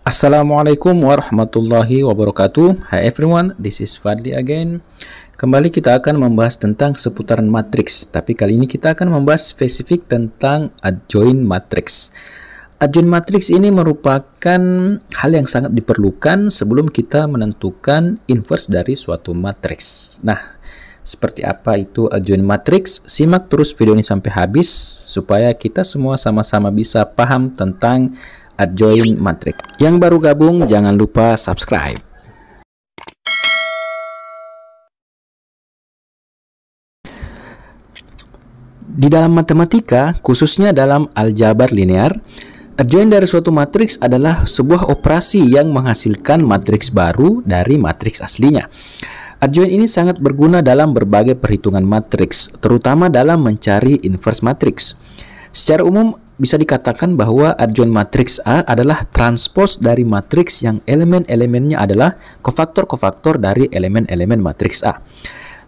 Assalamualaikum warahmatullahi wabarakatuh. Hi everyone, this is Fadli again. Kembali kita akan membahas tentang seputaran matriks, tapi kali ini kita akan membahas spesifik tentang adjoint matriks. Adjoint matriks ini merupakan hal yang sangat diperlukan sebelum kita menentukan inverse dari suatu matriks. Nah, seperti apa itu adjoint matriks? Simak terus video ini sampai habis supaya kita semua sama-sama bisa paham tentang adjoint matrix. Yang baru gabung jangan lupa subscribe. Di dalam matematika, khususnya dalam aljabar linear, adjoint dari suatu matriks adalah sebuah operasi yang menghasilkan matriks baru dari matriks aslinya. Adjoint ini sangat berguna dalam berbagai perhitungan matriks, terutama dalam mencari inverse matriks. Secara umum, bisa dikatakan bahwa adjoint matriks A adalah transpose dari matriks yang elemen-elemennya adalah kofaktor-kofaktor dari elemen-elemen matriks A.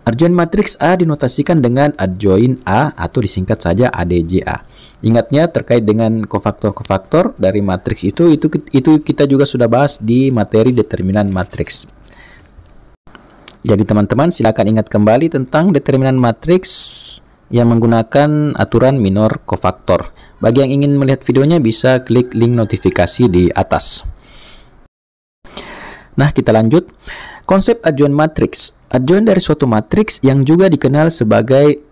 Adjoint matriks A dinotasikan dengan adjoint A atau disingkat saja ADJA. Ingatnya terkait dengan kofaktor-kofaktor dari matriks itu kita juga sudah bahas di materi determinan matriks. Jadi teman-teman silakan ingat kembali tentang determinan matriks yang menggunakan aturan minor kofaktor. Bagi yang ingin melihat videonya bisa klik link notifikasi di atas. Nah, kita lanjut. Konsep adjoint matrix. Adjoint dari suatu matriks yang juga dikenal sebagai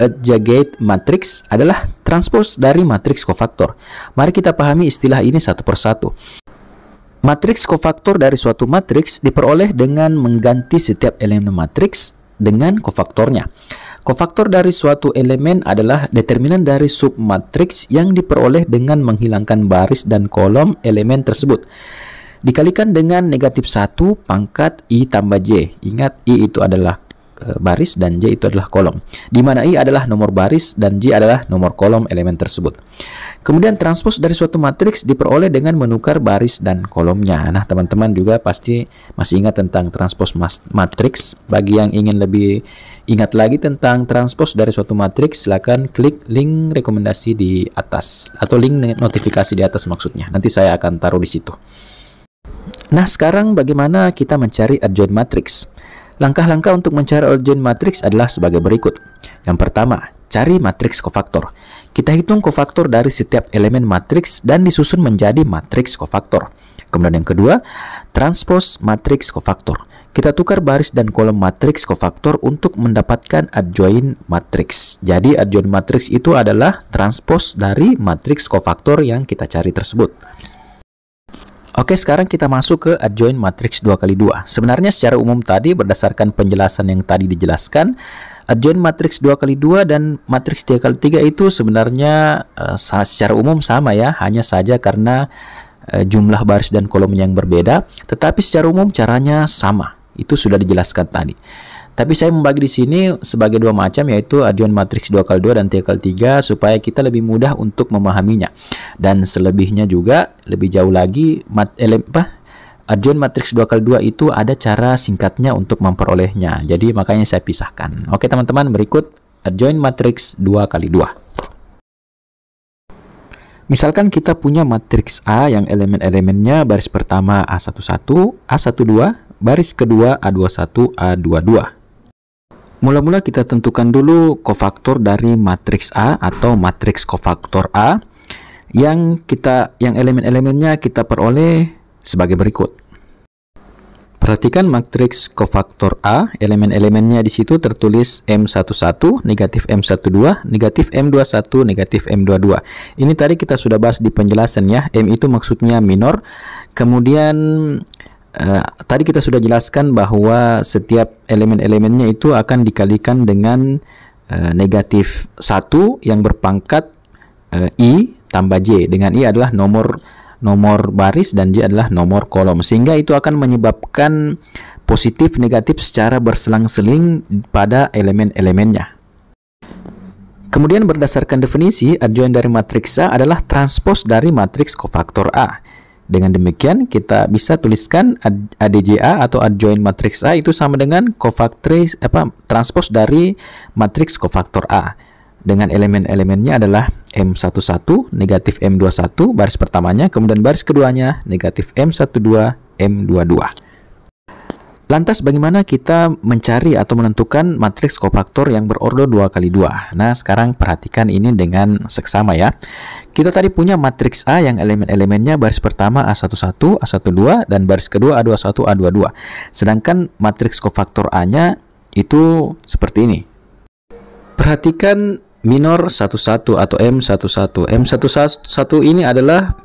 adjacent matrix adalah transpose dari matriks kofaktor. Mari kita pahami istilah ini satu persatu. Matriks kofaktor dari suatu matriks diperoleh dengan mengganti setiap elemen matriks dengan kofaktornya. Kofaktor dari suatu elemen adalah determinan dari submatriks yang diperoleh dengan menghilangkan baris dan kolom elemen tersebut. Dikalikan dengan negatif 1 pangkat I tambah J. Ingat, I itu adalah baris dan J itu adalah kolom. Di mana I adalah nomor baris dan J adalah nomor kolom elemen tersebut. Kemudian transpose dari suatu matriks diperoleh dengan menukar baris dan kolomnya. Nah, teman-teman juga pasti masih ingat tentang transpose matriks. Bagi yang ingin lebih ingat lagi tentang transpose dari suatu matriks, silakan klik link rekomendasi di atas atau link notifikasi di atas maksudnya. Nanti saya akan taruh di situ. Nah, sekarang bagaimana kita mencari adjoint matrix? Langkah-langkah untuk mencari adjoint matrix adalah sebagai berikut. Yang pertama, cari matriks kofaktor. Kita hitung kofaktor dari setiap elemen matriks dan disusun menjadi matriks kofaktor. Kemudian yang kedua, transpose matriks kofaktor. Kita tukar baris dan kolom matriks kofaktor untuk mendapatkan adjoint matrix. Jadi adjoint matrix itu adalah transpose dari matriks kofaktor yang kita cari tersebut. Oke, sekarang kita masuk ke adjoint matrix 2x2. Sebenarnya secara umum tadi berdasarkan penjelasan yang tadi dijelaskan, adjoint matrix 2x2 dan matrix 3x3 itu sebenarnya secara umum sama ya, hanya saja karena jumlah baris dan kolom yang berbeda, tetapi secara umum caranya sama. Itu sudah dijelaskan tadi. Tapi saya membagi di sini sebagai dua macam, yaitu adjoint matrix 2x2 dan 3x3 supaya kita lebih mudah untuk memahaminya. Dan selebihnya juga lebih jauh lagi adjoint matrix 2x2 itu ada cara singkatnya untuk memperolehnya. Jadi makanya saya pisahkan. Oke teman-teman, berikut adjoint matrix 2x2. Misalkan kita punya matriks A yang elemen-elemennya baris pertama A11, A12, baris kedua A21, A22. Mula-mula kita tentukan dulu kofaktor dari matriks A atau matriks kofaktor A yang elemen-elemennya kita peroleh sebagai berikut. Perhatikan matriks kofaktor A, elemen-elemennya di situ tertulis M11, negatif M12, negatif M21, negatif M22. Ini tadi kita sudah bahas di penjelasan ya. M itu maksudnya minor. Kemudian tadi kita sudah jelaskan bahwa setiap elemen-elemennya itu akan dikalikan dengan negatif 1 yang berpangkat I tambah J. Dengan I adalah nomor baris dan J adalah nomor kolom. Sehingga itu akan menyebabkan positif negatif secara berselang-seling pada elemen-elemennya. Kemudian berdasarkan definisi, adjoint dari matriks A adalah transpose dari matriks kofaktor A. Dengan demikian, kita bisa tuliskan ADJA atau adjoint matrix A itu sama dengan transpose dari matriks kofaktor A. dengan elemen-elemennya adalah M11, negatif M21 baris pertamanya, kemudian baris keduanya negatif M12, M22. Lantas bagaimana kita mencari atau menentukan matriks kofaktor yang berordo 2x2? Nah, sekarang perhatikan ini dengan seksama ya. Kita tadi punya matriks A yang elemen-elemennya baris pertama A11, A12, dan baris kedua A21, A22. Sedangkan matriks kofaktor A-nya itu seperti ini. Perhatikan minor 11 atau M11. M11 ini adalah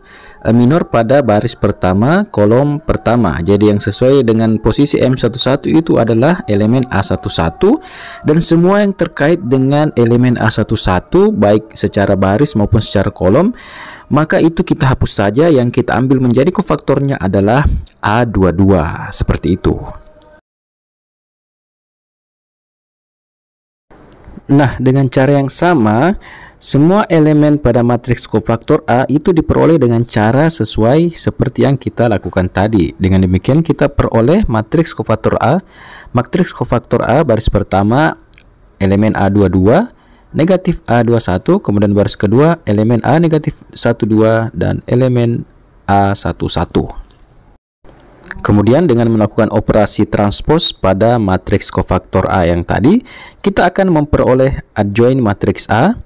minor pada baris pertama kolom pertama. Jadi yang sesuai dengan posisi M11 itu adalah elemen A11, dan semua yang terkait dengan elemen A11 baik secara baris maupun secara kolom, maka itu kita hapus saja. Yang kita ambil menjadi kofaktornya adalah A22, seperti itu. Nah, dengan cara yang sama, semua elemen pada matriks kofaktor A itu diperoleh dengan cara sesuai seperti yang kita lakukan tadi. Dengan demikian kita peroleh matriks kofaktor A. Matriks kofaktor A baris pertama elemen A22, negatif A21, kemudian baris kedua elemen A negatif 12 dan elemen A11. Kemudian dengan melakukan operasi transpose pada matriks kofaktor A yang tadi, kita akan memperoleh adjoint matriks A,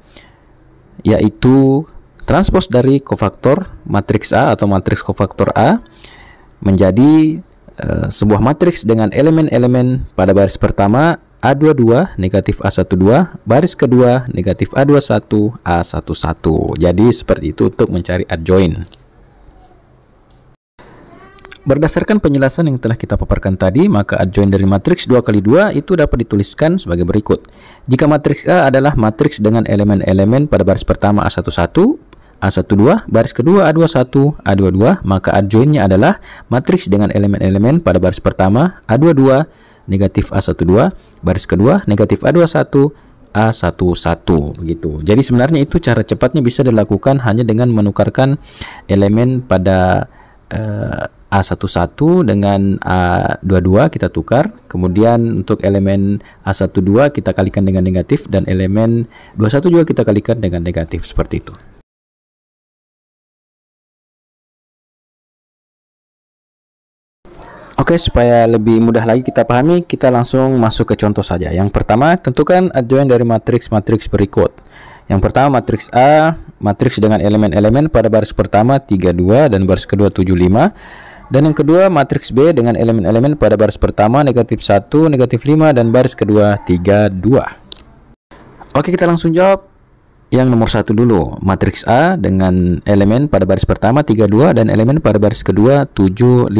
yaitu transpose dari kofaktor matriks A atau matriks kofaktor A menjadi sebuah matriks dengan elemen-elemen pada baris pertama A22 negatif A12, baris kedua negatif A21, A11. Jadi seperti itu untuk mencari adjoint. Berdasarkan penjelasan yang telah kita paparkan tadi, maka adjoint dari matriks 2x2 itu dapat dituliskan sebagai berikut. Jika matriks A adalah matriks dengan elemen-elemen pada baris pertama A11, A12, baris kedua A21, A22, maka adjointnya adalah matriks dengan elemen-elemen pada baris pertama A22, negatif A12, baris kedua negatif A21, A11, begitu. Jadi sebenarnya itu cara cepatnya bisa dilakukan hanya dengan menukarkan elemen pada A11 dengan A22 kita tukar, kemudian untuk elemen A12 kita kalikan dengan negatif, dan elemen 21 juga kita kalikan dengan negatif, seperti itu. Oke, supaya lebih mudah lagi kita pahami, kita langsung masuk ke contoh saja. Yang pertama, tentukan adjoint dari matriks-matriks berikut. Yang pertama matriks A, matriks dengan elemen-elemen pada baris pertama 32 dan baris kedua 75. Dan yang kedua matriks B dengan elemen-elemen pada baris pertama negatif 1, negatif 5, dan baris kedua 32. Oke, kita langsung jawab yang nomor 1 dulu. Matriks A dengan elemen pada baris pertama 32 dan elemen pada baris kedua 75.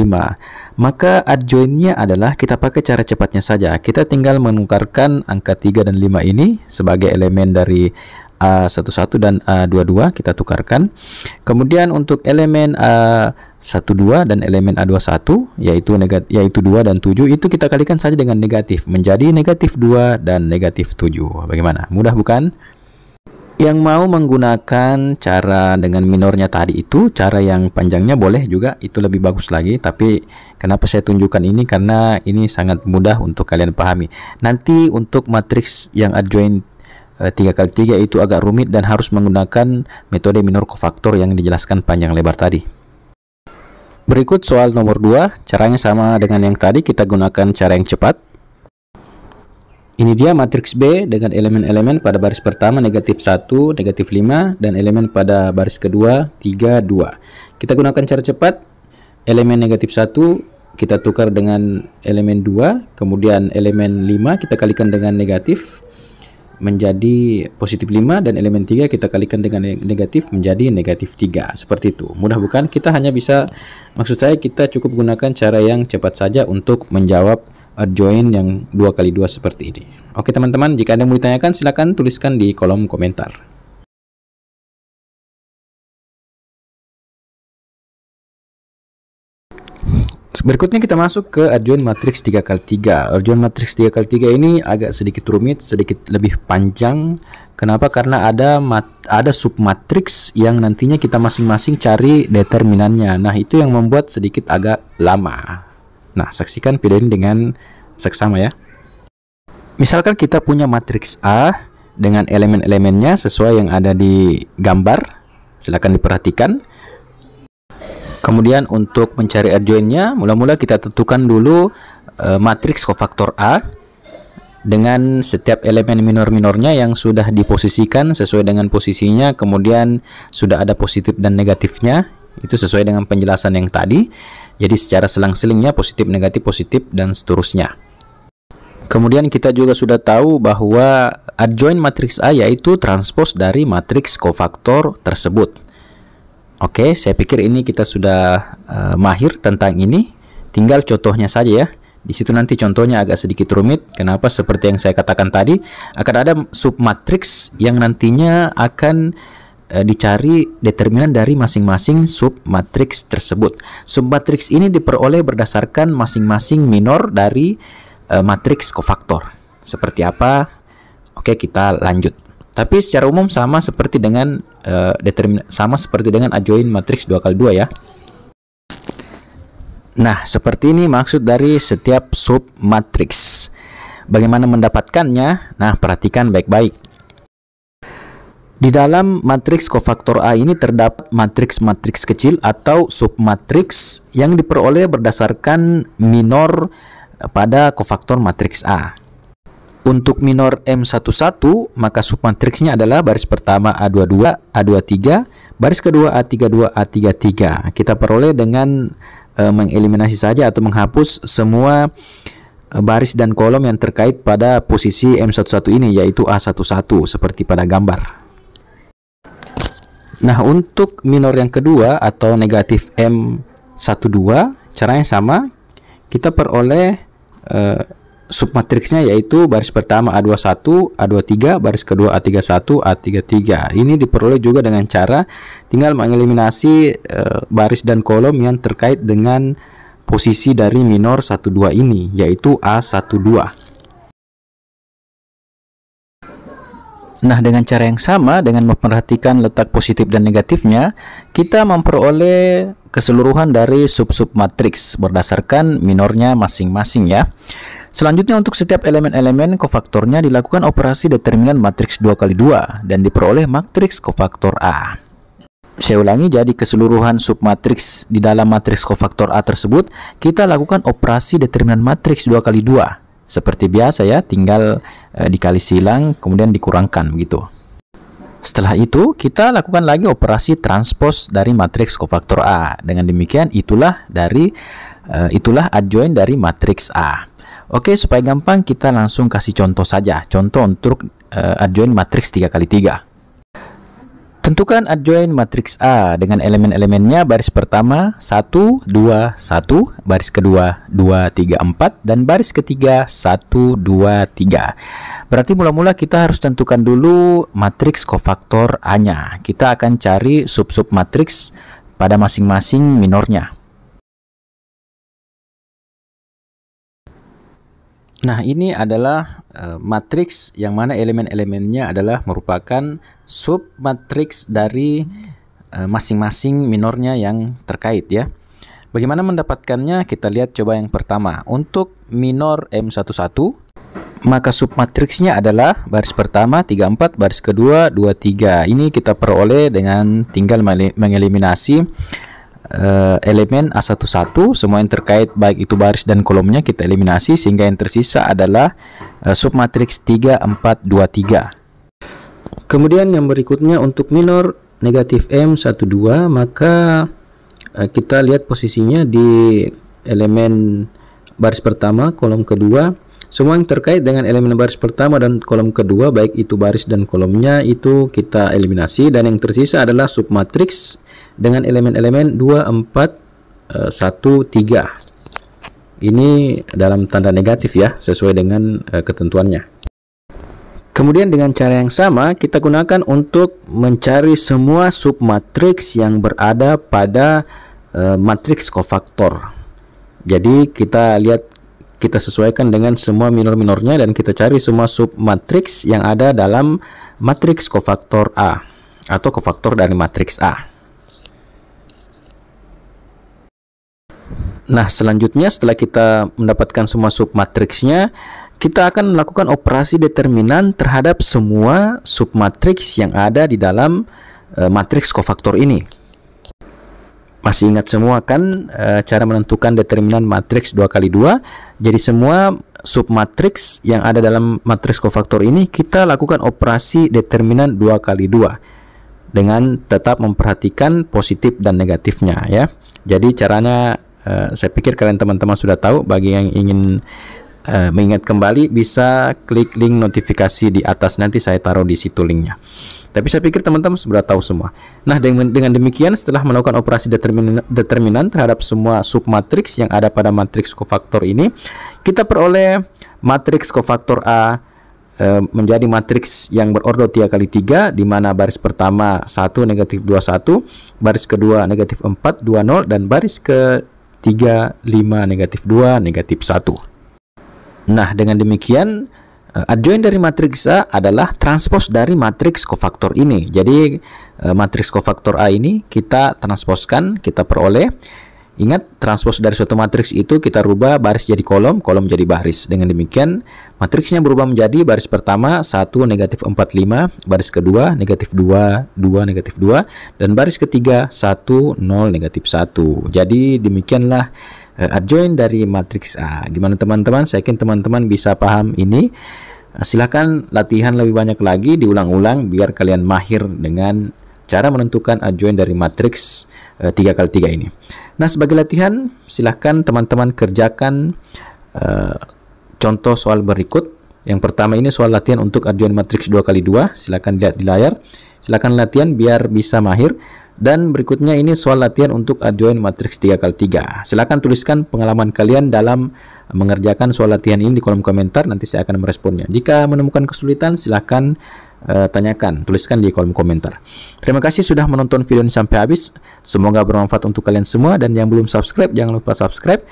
Maka adjointnya adalah kita pakai cara cepatnya saja. Kita tinggal menukarkan angka 3 dan 5 ini sebagai elemen dari A11 dan A22 kita tukarkan. Kemudian untuk elemen A12 dan elemen A21 yaitu 2 dan 7 itu kita kalikan saja dengan negatif menjadi negatif 2 dan negatif 7. Bagaimana? Mudah bukan? Yang mau menggunakan cara dengan minornya tadi itu, cara yang panjangnya boleh juga, itu lebih bagus lagi. Tapi kenapa saya tunjukkan ini? Karena ini sangat mudah untuk kalian pahami. Nanti untuk matriks yang adjoint 3x3 itu agak rumit dan harus menggunakan metode minor kofaktor yang dijelaskan panjang lebar tadi. Berikut soal nomor 2, caranya sama dengan yang tadi, kita gunakan cara yang cepat. Ini dia matriks B dengan elemen-elemen pada baris pertama negatif 1, negatif 5, dan elemen pada baris kedua 3, 2. Kita gunakan cara cepat. Elemen negatif 1 kita tukar dengan elemen 2, kemudian elemen 5 kita kalikan dengan negatif menjadi positif 5, dan elemen 3 kita kalikan dengan negatif menjadi negatif 3. Seperti itu. Mudah bukan? Kita hanya bisa, maksud saya kita cukup gunakan cara yang cepat saja untuk menjawab adjoint yang 2x2 seperti ini. Oke teman-teman, jika ada yang mau ditanyakan silakan tuliskan di kolom komentar. Berikutnya kita masuk ke adjoint matriks 3x3. Adjoint matriks 3x3 ini agak sedikit rumit, sedikit lebih panjang. Kenapa? Karena ada submatriks yang nantinya kita masing-masing cari determinannya. Nah, itu yang membuat sedikit agak lama. Nah, saksikan video ini dengan seksama ya. Misalkan kita punya matriks A dengan elemen-elemennya sesuai yang ada di gambar. Silakan diperhatikan. Kemudian untuk mencari adjointnya, mula-mula kita tentukan dulu matriks kofaktor A dengan setiap elemen minor-minornya yang sudah diposisikan sesuai dengan posisinya, kemudian sudah ada positif dan negatifnya, itu sesuai dengan penjelasan yang tadi. Jadi secara selang-selingnya positif, negatif, dan seterusnya. Kemudian kita juga sudah tahu bahwa adjoint matriks A yaitu transpos dari matriks kofaktor tersebut. Oke, saya pikir ini kita sudah mahir tentang ini. Tinggal contohnya saja ya. Di situ nanti contohnya agak sedikit rumit. Kenapa? Seperti yang saya katakan tadi, akan ada submatriks yang nantinya akan dicari determinan dari masing-masing submatriks tersebut. Submatriks ini diperoleh berdasarkan masing-masing minor dari matriks kofaktor. Seperti apa? Oke, kita lanjut. Tapi secara umum sama seperti dengan adjoint matriks 2x2 ya. Nah, seperti ini maksud dari setiap submatriks. Bagaimana mendapatkannya? Nah, perhatikan baik-baik. Di dalam matriks kofaktor A ini terdapat matriks-matriks kecil atau submatriks yang diperoleh berdasarkan minor pada kofaktor matriks A. Untuk minor M11, maka submatriksnya adalah baris pertama A22, A23, baris kedua A32, A33. Kita peroleh dengan mengeliminasi saja atau menghapus semua baris dan kolom yang terkait pada posisi M11 ini, yaitu A11 seperti pada gambar. Nah, untuk minor yang kedua atau negatif M12, caranya sama. Kita peroleh submatriksnya yaitu baris pertama A21, A23, baris kedua A31, A33. Ini diperoleh juga dengan cara tinggal mengeliminasi baris dan kolom yang terkait dengan posisi dari minor 12 ini, yaitu A12. Nah, dengan cara yang sama, dengan memperhatikan letak positif dan negatifnya, kita memperoleh keseluruhan dari sub-sub matriks berdasarkan minornya masing-masing ya. Selanjutnya untuk setiap elemen-elemen kofaktornya dilakukan operasi determinan matriks 2x2 dan diperoleh matriks kofaktor A. Saya ulangi, jadi keseluruhan submatriks di dalam matriks kofaktor A tersebut kita lakukan operasi determinan matriks 2x2. Seperti biasa ya, tinggal dikali silang kemudian dikurangkan begitu. Setelah itu kita lakukan lagi operasi transpos dari matriks kofaktor A. Dengan demikian itulah adjoint dari matriks A. Oke, supaya gampang kita langsung kasih contoh saja. Contoh untuk adjoint matriks 3x3. Tentukan adjoint matriks A dengan elemen-elemennya baris pertama 1, 2, 1, baris kedua 2, 3, 4, dan baris ketiga 1, 2, 3. Berarti mula-mula kita harus tentukan dulu matriks kofaktor A-nya. Kita akan cari sub-sub matriks pada masing-masing minornya. Nah, ini adalah matriks yang mana elemen-elemennya adalah merupakan submatriks dari masing-masing minornya yang terkait ya. Bagaimana mendapatkannya? Kita lihat coba yang pertama. Untuk minor M11, maka submatriksnya adalah baris pertama 34, baris kedua 23. Ini kita peroleh dengan tinggal mengeliminasi elemen A11, semua yang terkait baik itu baris dan kolomnya kita eliminasi sehingga yang tersisa adalah submatriks 3, 4, 2, 3. Kemudian yang berikutnya untuk minor negatif M12, maka kita lihat posisinya di elemen baris pertama, kolom kedua. Semua yang terkait dengan elemen baris pertama dan kolom kedua, baik itu baris dan kolomnya, itu kita eliminasi. Dan yang tersisa adalah submatriks dengan elemen-elemen 2, 4, 1, 3. Ini dalam tanda negatif ya, sesuai dengan ketentuannya. Kemudian dengan cara yang sama, kita gunakan untuk mencari semua submatriks yang berada pada matriks kofaktor. Jadi kita lihat, kita sesuaikan dengan semua minor-minornya dan kita cari semua submatriks yang ada dalam matriks kofaktor A atau kofaktor dari matriks A. Nah, selanjutnya setelah kita mendapatkan semua submatriksnya, kita akan melakukan operasi determinan terhadap semua submatriks yang ada di dalam matriks kofaktor ini. Masih ingat semua kan cara menentukan determinan matriks 2x2? Jadi semua submatriks yang ada dalam matriks kofaktor ini kita lakukan operasi determinan 2x2 dengan tetap memperhatikan positif dan negatifnya ya. Jadi caranya saya pikir kalian teman-teman sudah tahu. Bagi yang ingin mengingat kembali bisa klik link notifikasi di atas, nanti saya taruh di situ linknya. Tapi saya pikir teman-teman sudah tahu semua. Nah, dengan demikian setelah melakukan operasi determinan terhadap semua submatriks yang ada pada matriks kofaktor ini, kita peroleh matriks kofaktor A menjadi matriks yang berordo 3x3, di mana baris pertama 1 negatif 2 1, baris kedua negatif 4 2 0, dan baris ketiga 5 negatif 2 negatif 1. Nah, dengan demikian adjoin dari matriks A adalah transpos dari matriks kofaktor ini. Jadi matriks kofaktor A ini kita transposkan, kita peroleh. Ingat, transpos dari suatu matriks itu kita rubah baris jadi kolom, kolom jadi baris. Dengan demikian matriksnya berubah menjadi baris pertama 1 negatif 4 5, baris kedua negatif 2 2 negatif 2, dan baris ketiga 1 0 negatif 1. Jadi demikianlah adjoin dari matriks A. Gimana teman-teman? Saya yakin teman-teman bisa paham ini. Silakan latihan lebih banyak lagi, diulang-ulang biar kalian mahir dengan cara menentukan adjoin dari matriks 3x3 ini. Nah, sebagai latihan silakan teman-teman kerjakan contoh soal berikut. Yang pertama ini soal latihan untuk adjoin matriks 2x2. Silakan lihat di layar. Silakan latihan biar bisa mahir. Dan berikutnya ini soal latihan untuk adjoin matriks 3x3. Silakan tuliskan pengalaman kalian dalam mengerjakan soal latihan ini di kolom komentar, nanti saya akan meresponnya. Jika menemukan kesulitan silakan tanyakan, tuliskan di kolom komentar. Terima kasih sudah menonton video ini sampai habis. Semoga bermanfaat untuk kalian semua, dan yang belum subscribe jangan lupa subscribe.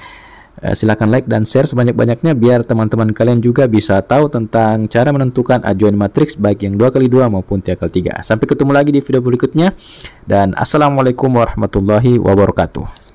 Silakan like dan share sebanyak-banyaknya biar teman-teman kalian juga bisa tahu tentang cara menentukan adjoin matriks baik yang 2x2 maupun 3x3. Sampai ketemu lagi di video berikutnya, dan assalamualaikum warahmatullahi wabarakatuh.